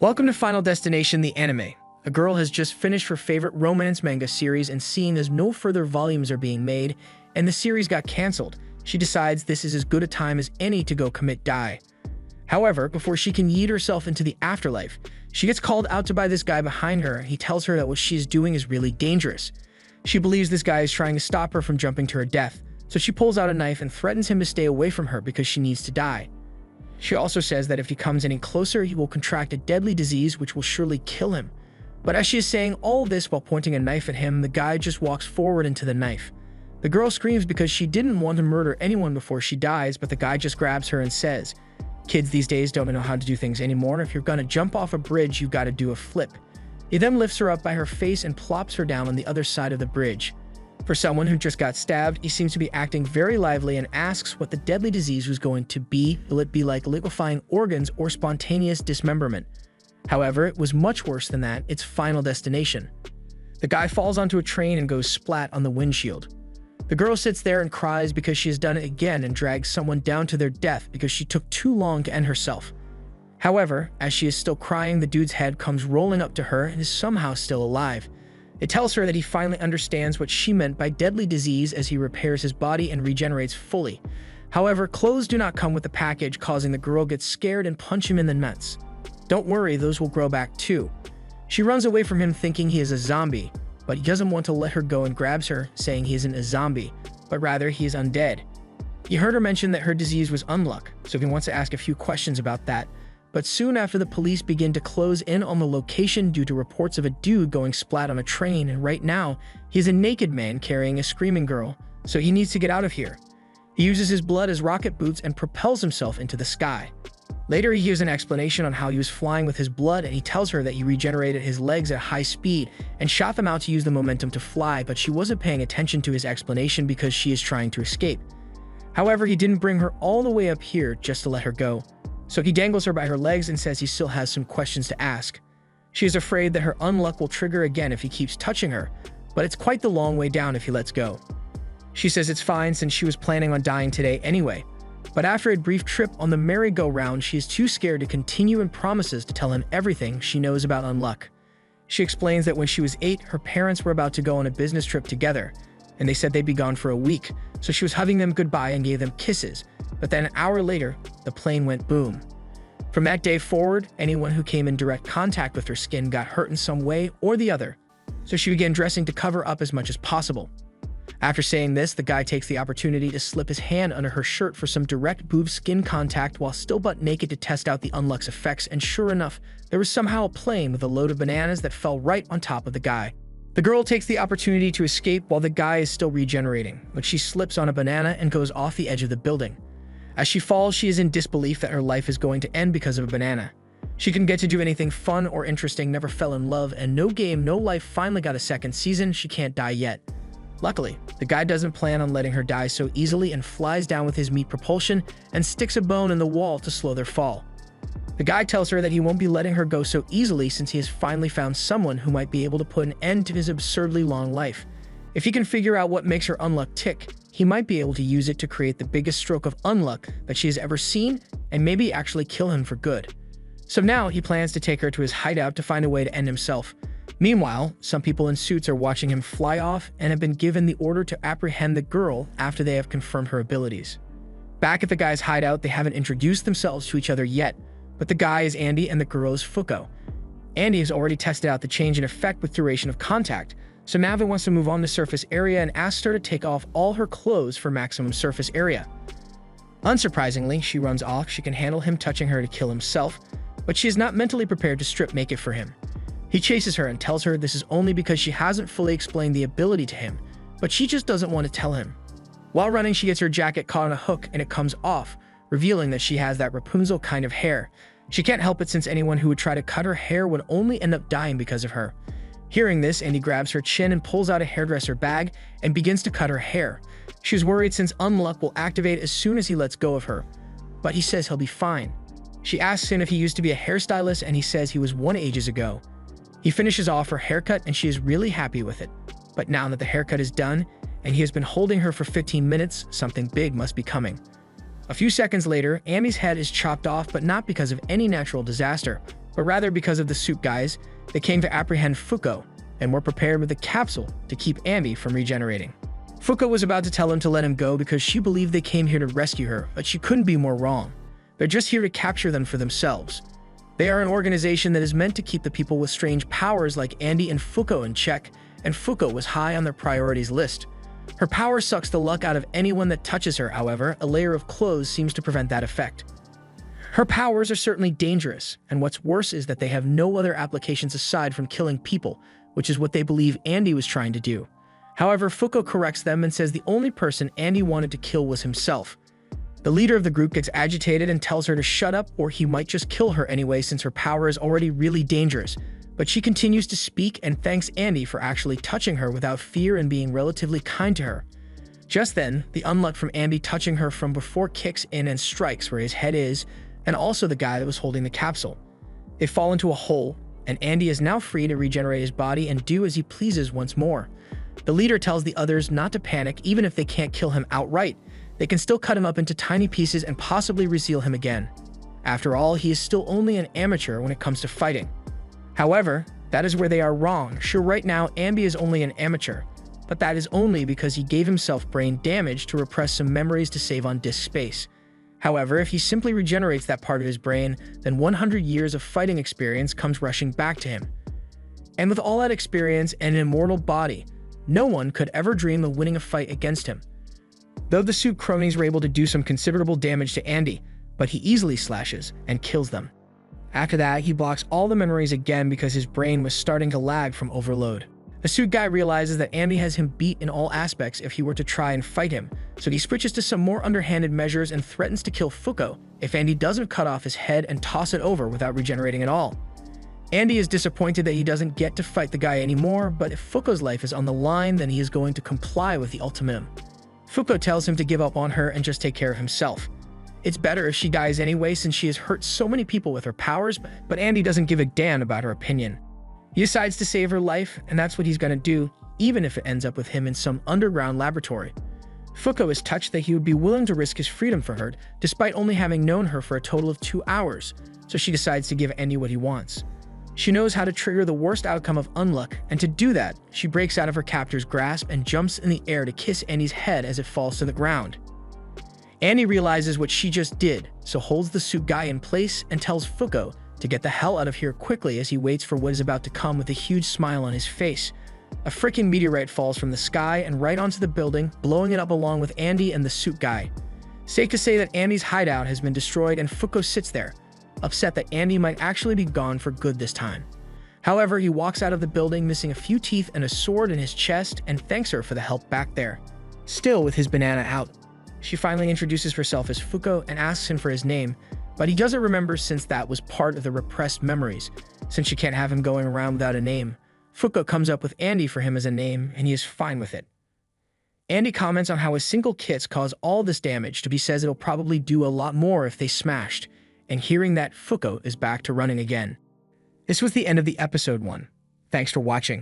Welcome to Final Destination, the anime. A girl has just finished her favorite romance manga series, and seeing as no further volumes are being made and the series got cancelled, she decides this is as good a time as any to go commit die. However, before she can yeet herself into the afterlife, she gets called out to by this guy behind her. He tells her that what she is doing is really dangerous. She believes this guy is trying to stop her from jumping to her death, so she pulls out a knife and threatens him to stay away from her because she needs to die. She also says that if he comes any closer, he will contract a deadly disease which will surely kill him. But as she is saying all this while pointing a knife at him, the guy just walks forward into the knife. The girl screams because she didn't want to murder anyone before she dies, but the guy just grabs her and says, "Kids these days don't know how to do things anymore. If you're gonna jump off a bridge, you've got to do a flip." He then lifts her up by her face and plops her down on the other side of the bridge. For someone who just got stabbed, he seems to be acting very lively and asks what the deadly disease was going to be. Will it be like liquefying organs or spontaneous dismemberment? However, it was much worse than that. It's Final Destination. The guy falls onto a train and goes splat on the windshield. The girl sits there and cries because she has done it again and drags someone down to their death because she took too long to end herself. However, as she is still crying, the dude's head comes rolling up to her and is somehow still alive. It tells her that he finally understands what she meant by deadly disease as he repairs his body and regenerates fully. However, clothes do not come with the package, causing the girl get scared and punch him in the nuts. Don't worry, those will grow back too. She runs away from him thinking he is a zombie, but he doesn't want to let her go and grabs her, saying he isn't a zombie, but rather he is undead. He heard her mention that her disease was unluck, so he wants to ask a few questions about that. But soon after, the police begin to close in on the location due to reports of a dude going splat on a train, and right now, he's a naked man carrying a screaming girl, so he needs to get out of here. He uses his blood as rocket boots and propels himself into the sky. Later, he gives an explanation on how he was flying with his blood, and he tells her that he regenerated his legs at high speed and shot them out to use the momentum to fly, but she wasn't paying attention to his explanation because she is trying to escape. However, he didn't bring her all the way up here just to let her go. So he dangles her by her legs and says he still has some questions to ask. She is afraid that her unluck will trigger again if he keeps touching her, but it's quite the long way down if he lets go. She says it's fine since she was planning on dying today anyway, but after a brief trip on the merry-go-round, she is too scared to continue and promises to tell him everything she knows about unluck. She explains that when she was 8, her parents were about to go on a business trip together, and they said they'd be gone for a week, so she was hugging them goodbye and gave them kisses. But then an hour later, the plane went boom. From that day forward, anyone who came in direct contact with her skin got hurt in some way or the other, so she began dressing to cover up as much as possible. After saying this, the guy takes the opportunity to slip his hand under her shirt for some direct boob skin contact while still butt naked to test out the unluck's effects, and sure enough, there was somehow a plane with a load of bananas that fell right on top of the guy. The girl takes the opportunity to escape while the guy is still regenerating, but she slips on a banana and goes off the edge of the building. As she falls, she is in disbelief that her life is going to end because of a banana. She couldn't get to do anything fun or interesting, never fell in love, and No Game, No Life finally got a second season. She can't die yet. Luckily, the guy doesn't plan on letting her die so easily and flies down with his meat propulsion and sticks a bone in the wall to slow their fall. The guy tells her that he won't be letting her go so easily since he has finally found someone who might be able to put an end to his absurdly long life. If he can figure out what makes her unluck tick, he might be able to use it to create the biggest stroke of unluck that she has ever seen and maybe actually kill him for good. So now he plans to take her to his hideout to find a way to end himself. Meanwhile, some people in suits are watching him fly off and have been given the order to apprehend the girl after they have confirmed her abilities. Back at the guy's hideout, they haven't introduced themselves to each other yet, but the guy is Andy and the girl is Fuko. Andy has already tested out the change in effect with duration of contact, so Maven wants to move on to surface area and asks her to take off all her clothes for maximum surface area. Unsurprisingly, she runs off. She can handle him touching her to kill himself, but she is not mentally prepared to strip naked for him. He chases her and tells her this is only because she hasn't fully explained the ability to him, but she just doesn't want to tell him. While running, she gets her jacket caught on a hook and it comes off, revealing that she has that Rapunzel kind of hair. She can't help it since anyone who would try to cut her hair would only end up dying because of her. Hearing this, Andy grabs her chin and pulls out a hairdresser bag and begins to cut her hair. She's worried since unluck will activate as soon as he lets go of her, but he says he'll be fine. She asks him if he used to be a hairstylist and he says he was one ages ago. He finishes off her haircut and she is really happy with it. But now that the haircut is done and he has been holding her for 15 minutes, something big must be coming. A few seconds later, Amy's head is chopped off, but not because of any natural disaster. but rather because of the suit guys. They came to apprehend Fuko and were prepared with a capsule to keep Andy from regenerating. Fuko was about to tell him to let him go because she believed they came here to rescue her, but she couldn't be more wrong. They're just here to capture them for themselves. They are an organization that is meant to keep the people with strange powers like Andy and Fuko in check, and Fuko was high on their priorities list. Her power sucks the luck out of anyone that touches her, however, a layer of clothes seems to prevent that effect. Her powers are certainly dangerous, and what's worse is that they have no other applications aside from killing people, which is what they believe Andy was trying to do. However, Fuko corrects them and says the only person Andy wanted to kill was himself. The leader of the group gets agitated and tells her to shut up or he might just kill her anyway since her power is already really dangerous. But she continues to speak and thanks Andy for actually touching her without fear and being relatively kind to her. Just then, the unluck from Andy touching her from before kicks in and strikes where his head is, and also the guy that was holding the capsule. They fall into a hole, and Andy is now free to regenerate his body and do as he pleases once more. The leader tells the others not to panic even if they can't kill him outright. They can still cut him up into tiny pieces and possibly reseal him again. After all, he is still only an amateur when it comes to fighting. However, that is where they are wrong. Sure, right now, Andy is only an amateur, but that is only because he gave himself brain damage to repress some memories to save on disk space. However, if he simply regenerates that part of his brain, then 100 years of fighting experience comes rushing back to him. And with all that experience and an immortal body, no one could ever dream of winning a fight against him. Though the suit cronies were able to do some considerable damage to Andy, but he easily slashes and kills them. After that, he blocks all the memories again because his brain was starting to lag from overload. The suit guy realizes that Andy has him beat in all aspects if he were to try and fight him, so he switches to some more underhanded measures and threatens to kill Fuko if Andy doesn't cut off his head and toss it over without regenerating at all. Andy is disappointed that he doesn't get to fight the guy anymore, but if Fuko's life is on the line, then he is going to comply with the ultimatum. Fuko tells him to give up on her and just take care of himself. It's better if she dies anyway since she has hurt so many people with her powers, but Andy doesn't give a damn about her opinion. He decides to save her life, and that's what he's gonna do, even if it ends up with him in some underground laboratory. Fuko is touched that he would be willing to risk his freedom for her, despite only having known her for a total of 2 hours, so she decides to give Andy what he wants. She knows how to trigger the worst outcome of unluck, and to do that, she breaks out of her captor's grasp and jumps in the air to kiss Andy's head as it falls to the ground. Andy realizes what she just did, so holds the suit guy in place and tells Fuko to get the hell out of here quickly as he waits for what is about to come with a huge smile on his face. A freaking meteorite falls from the sky and right onto the building, blowing it up along with Andy and the suit guy. Safe to say that Andy's hideout has been destroyed and Fuko sits there, upset that Andy might actually be gone for good this time. However, he walks out of the building missing a few teeth and a sword in his chest and thanks her for the help back there. Still with his banana out. She finally introduces herself as Fuko and asks him for his name, but he doesn't remember since that was part of the repressed memories, since she can't have him going around without a name. Fuko comes up with Andy for him as a name, and he is fine with it. Andy comments on how his single kits cause all this damage, but he says it'll probably do a lot more if they smashed, and hearing that, Fuko is back to running again. This was the end of the episode 1. Thanks for watching.